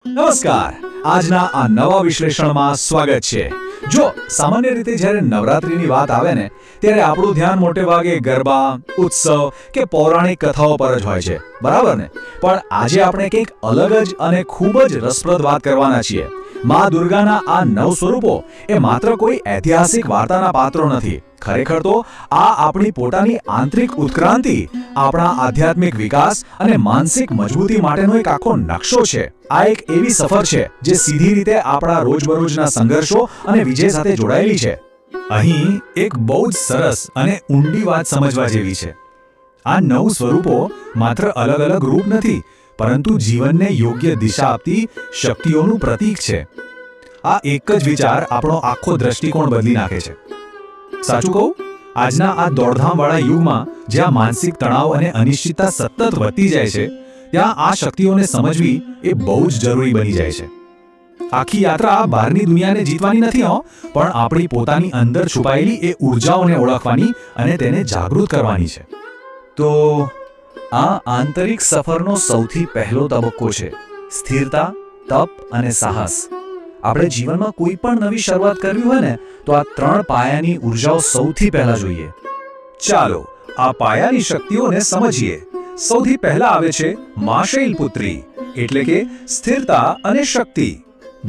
નમસ્કાર. આજના આ નવા વિશ્લેષણમાં સ્વાગત છે. જો સામાન્ય રીતે જ્યારે નવરાત્રીની વાત આવે ને ત્યારે આપણું ધ્યાન મોટે ભાગે ગરબા, ઉત્સવ કે પૌરાણિક કથાઓ પર જ હોય છે, બરાબર ને? પણ આજે આપણે કંઈક અલગ જ અને ખૂબ જ રસપ્રદ વાત કરવાના છીએ. માં દુર્ગાના આ 9 સ્વરૂપો એ માત્ર કોઈ ઐતિહાસિક વાર્તાના પાત્રો નથી. ખરેખર તો આ આપણી પોતાની આંતરિક ઉત્ક્રાંતિ, આપણા આધ્યાત્મિક વિકાસ અને માનસિક મજબૂતી માટેનો એક આખો નકશો છે. આ એક એવી સફર છે જે સીધી રીતે આપણા રોજબરોજના સંઘર્ષો અને વિજય સાથે જોડાયેલી છે. અહીં એક બહુ જ સરસ અને ઊંડી વાત સમજવા જેવી છે. આ 9 સ્વરૂપો માત્ર અલગ અલગ રૂપ નથી, પરંતુ જીવનને યોગ્ય દિશા આપતી શક્તિઓનું પ્રતીક છે. આ એક જ વિચાર આપણો આખો દ્રષ્ટિકોણ બદલી નાખે છે. સાચું કહું, આજના આ દોડધામવાળા યુગમાં જ્યાં માનસિક તણાવ અને અનિશ્ચિતતા સતત વધતી જાય છે, ત્યાં આ શક્તિઓને સમજવી એ બહુ જ જરૂરી બની જાય છે. આખી યાત્રા બહારની દુનિયાને જીતવાની નથી પણ આપણી પોતાની અંદર છુપાયેલી એ ઉર્જાઓને ઓળખવાની અને તેને જાગૃત કરવાની છે. તો આ આંતરિક સફરનો સૌથી પહેલો તબક્કો છે સ્થિરતા, તપ અને સાહસ. આપણે જીવનમાં કોઈ પણ નવી શરૂઆત કરવી હોય ને તો આ 3 પાયાની ઉર્જાઓ સૌથી પહેલા જોઈએ. ચાલો આ પાયાની શક્તિઓને સમજીએ. સૌથી પહેલા આવે છે મા શૈલપુત્રી, એટલે કે સ્થિરતા અને શક્તિ.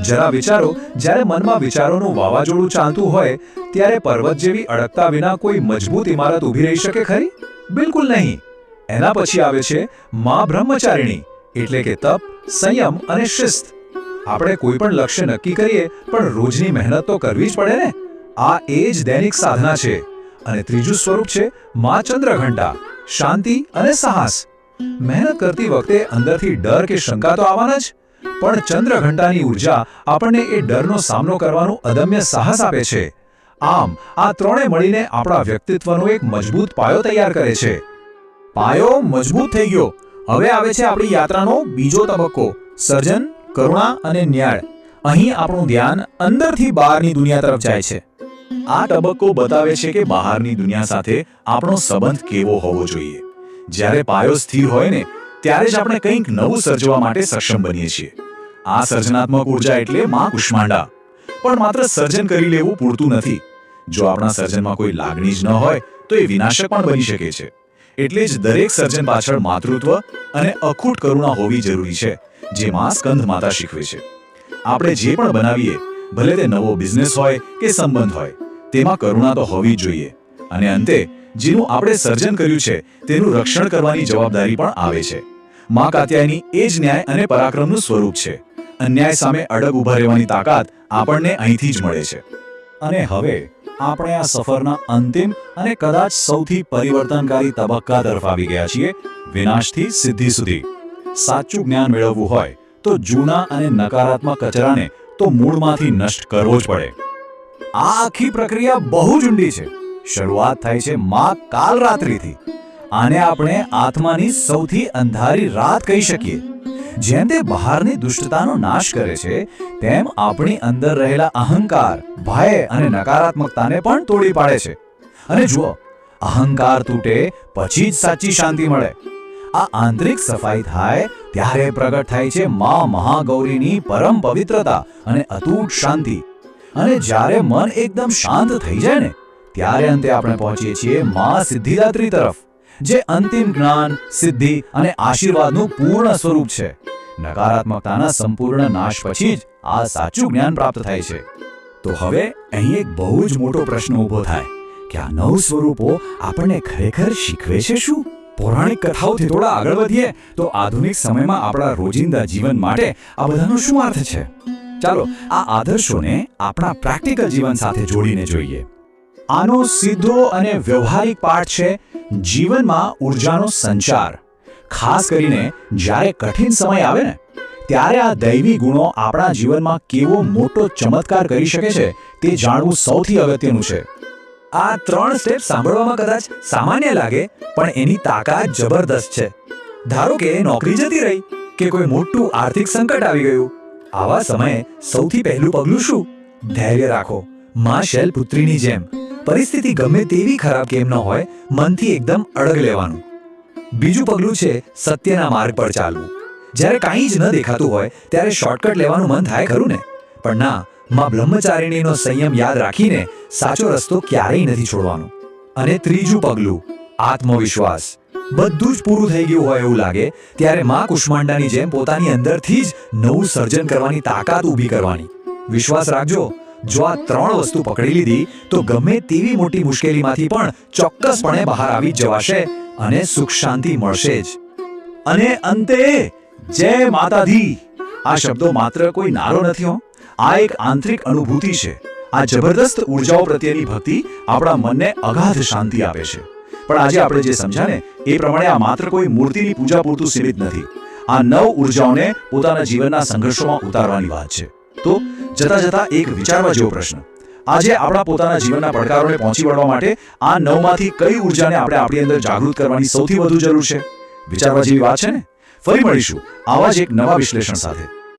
જરા વિચારો, જ્યારે મનમાં વિચારોનું વાવાઝોડું ચાલતું હોય ત્યારે પર્વત જેવી અડકતા વિના કોઈ મજબૂત ઇમારત ઊભી રહી શકે ખરી? બિલકુલ નહીં. એના પછી આવે છે મા બ્રહ્મચારિણી, એટલે કે તપ, સંયમ અને શિસ્ત. આપણે કોઈ પણ લક્ષ્ય નક્કી કરીએ પણ રોજની મહેનત તો કરવી જ પડે ને. આ એ જ દૈનિક સાધના છે. અને ત્રીજું સ્વરૂપ છે મા ચંદ્રઘંટા, શાંતિ અને સાહસ. મહેનત કરતી વખતે અંદરથી ડર કે શંકા તો આવવાના જ, પણ ચંદ્રઘંટાની ઉર્જા આપણને એ ડરનો સામનો કરવાનું અદમ્ય સાહસ આપે છે. આમ આ ત્રણે મળીને આપણા વ્યક્તિત્વનો એક મજબૂત પાયો તૈયાર કરે છે. પાયો મજબૂત થઈ ગયો. હવે આવે છે આપણી યાત્રાનો બીજો તબક્કો, સર્જન, કરુણા અને ન્યાય. અહીં આપણું ધ્યાન અંદરથી બહારની દુનિયા તરફ જાય છે. આ તબક્કો બતાવે છે કે બહારની દુનિયા સાથે આપણો સંબંધ કેવો હોવો જોઈએ. જ્યારે પાયો સ્થિર હોય ને ત્યારે જ આપણે કંઈક નવું સર્જવા માટે સક્ષમ બનીએ છીએ. આ સર્જનાત્મક ઉર્જા એટલે માં કુષ્માંડા. પણ માત્ર સર્જન કરી લેવું પૂરતું નથી. જો આપણા સર્જનમાં કોઈ લાગણી જ ન હોય તો એ વિનાશક પણ બની શકે છે. એટલે જ દરેક સર્જન પાછળ માતૃત્વ અને અખૂટ કરુણા હોવી જરૂરી છે, જે માં સ્કંદ માતા શીખવે છે. આપણે જે પણ બનાવીએ, ભલે તે નવો બિઝનેસ હોય કે સંબંધ હોય, તેમાં કરુણા તો હોવી જ જોઈએ. અને અંતે જેનું આપણે સર્જન કર્યું છે તેનું રક્ષણ કરવાની જવાબદારી પણ આવે છે. માં કાત્યાયની એ જ ન્યાય અને પરાક્રમનું સ્વરૂપ છે. અન્યાય સામે અડગ ઊભા રહેવાની તાકાત આપણને અહીંથી જ મળે છે. અને હવે આપણે આ સફરના અંતિમ અને કદાચ સૌથી પરિવર્તનકારી તબક્કા તરફ આવી ગયા છીએ, વિનાશથી સિદ્ધિ સુધી. સાચું જ્ઞાન મેળવવું હોય તો જૂના અને નકારાત્મક કચરાને તો મૂળમાંથી નષ્ટ કરવો જ પડે. આ આખી પ્રક્રિયા બહુ જ ઊંડી છે. શરૂઆત થાય છે મા કાલરાત્રિથી. આને આપણે આત્માની સૌથી અંધારી રાત કહી શકીએ. જેમ તે બહારની દુષ્ટતાનો નાશ કરે છે, તેમ આપણી અંદર રહેલા અહંકાર, ભય અને નકારાત્મકતાને પણ તોડી પાડે છે. અને જુઓ, અહંકાર તૂટે પછી જ સાચી શાંતિ મળે. આ આંતરિક સફાઈ થાય ત્યારે પ્રગટ થાય છે મા મહાગૌરીની પરમ પવિત્રતા અને અતૂટ શાંતિ. અને જ્યારે મન એકદમ શાંત થઈ જાય ને ત્યારે અંતે આપણે પહોંચીએ છીએ મા સિદ્ધિદાત્રી તરફ, જે અંતિમ જ્ઞાન, સિદ્ધિ અને આશીર્વાદનું પૂર્ણ સ્વરૂપ છે. નકારાત્મકતાના સંપૂર્ણ નાશ પછી જ આ સાચું જ્ઞાન પ્રાપ્ત થાય છે. તો હવે અહીં એક બહુ જ મોટો પ્રશ્ન ઊભો થાય કે આ 9 સ્વરૂપો આપણને ખરેખર શીખવે છે શું? પૌરાણિક કથાઓથી થોડા આગળ વધીએ તો આધુનિક સમયમાં આપણા રોજિંદા જીવન માટે આ બધાનો શું અર્થ છે? ચાલો આ આદર્શોને આપણા પ્રેક્ટિકલ જીવન સાથે જોડીને જોઈએ. આનો સીધો અને વ્યવહારિક પાઠ છે જીવનમાં ઉર્જાનો સંચાર. ખાસ કરીને જ્યારે કઠિન સમય આવે ને ત્યારે આ દૈવી ગુણો આપણા જીવનમાં કેવો મોટો ચમત્કાર કરી શકે છે તે જાણવું સૌથી અગત્યનું છે. આ 3 સ્ટેપ સાંભળવામાં કદાચ સામાન્ય લાગે, પણ એની તાકાત જબરદસ્ત છે. ધારો કે નોકરી જતી રહી કે કોઈ મોટું આર્થિક સંકટ આવી ગયું. આવા સમયે સૌથી પહેલું પગલું શું? ધૈર્ય રાખો. માં શૈલપુત્રીની જેમ પરિસ્થિતિ ગમે તેવી ખરાબ કેમ ન હોય, મનથી એકદમ અડગ લેવાનું. બીજું પગલું છે સત્યના માર્ગ પર ચાલવું. જ્યારે કાંઈ જ ન દેખાતું હોય ત્યારે શોર્ટકટ લેવાનું મન થાય ખરું ને? પણ ના, માં બ્રહ્મચારિણીનો સંયમ યાદ રાખીને સાચો રસ્તો ક્યારેય નથી છોડવાનો. અને ત્રીજું પગલું, આત્મવિશ્વાસ. બધું જ પૂરું થઈ ગયું હોય એવું લાગે ત્યારે માં કુષ્માંડાની જેમ પોતાની અંદરથી જ નવું સર્જન કરવાની તાકાત ઊભી કરવાની. વિશ્વાસ રાખજો, જો આ 3 વસ્તુ પકડી લીધી તો ગમે તેવી મોટી મુશ્કેલીમાંથી પણ ચોક્કસપણે બહાર આવી જ જવાશે અને સુખ શાંતિ મળશે જ. અને અંતે જય માતાધી. આ શબ્દો માત્ર કોઈ નારો નથી હો, આ એક આંતરિક અનુભૂતિ છે. આ જબરદસ્ત ઉર્જાઓ પ્રત્યેની ભક્તિ આપણા મનને અગાધ શાંતિ આપે છે. પણ આજે આપણે જે સમજ્યા ને એ પ્રમાણે આ માત્ર કોઈ મૂર્તિની પૂજા પૂરતું સીમિત નથી. આ 9 ઉર્જાઓને પોતાના જીવનના સંઘર્ષોમાં ઉતારવાની વાત છે. તો જતા જતા એક વિચારવા જેવો પ્રશ્ન, આજે આપણા પોતાના જીવનના પડકારોને પહોંચી વળવા માટે આ 9 માંથી કઈ ઉર્જાને આપણે આપણી અંદર જાગૃત કરવાની સૌથી વધુ જરૂર છે? વિચારવા જેવી વાત છે ને. ફરી મળીશું આવા જ એક નવા વિશ્લેષણ સાથે.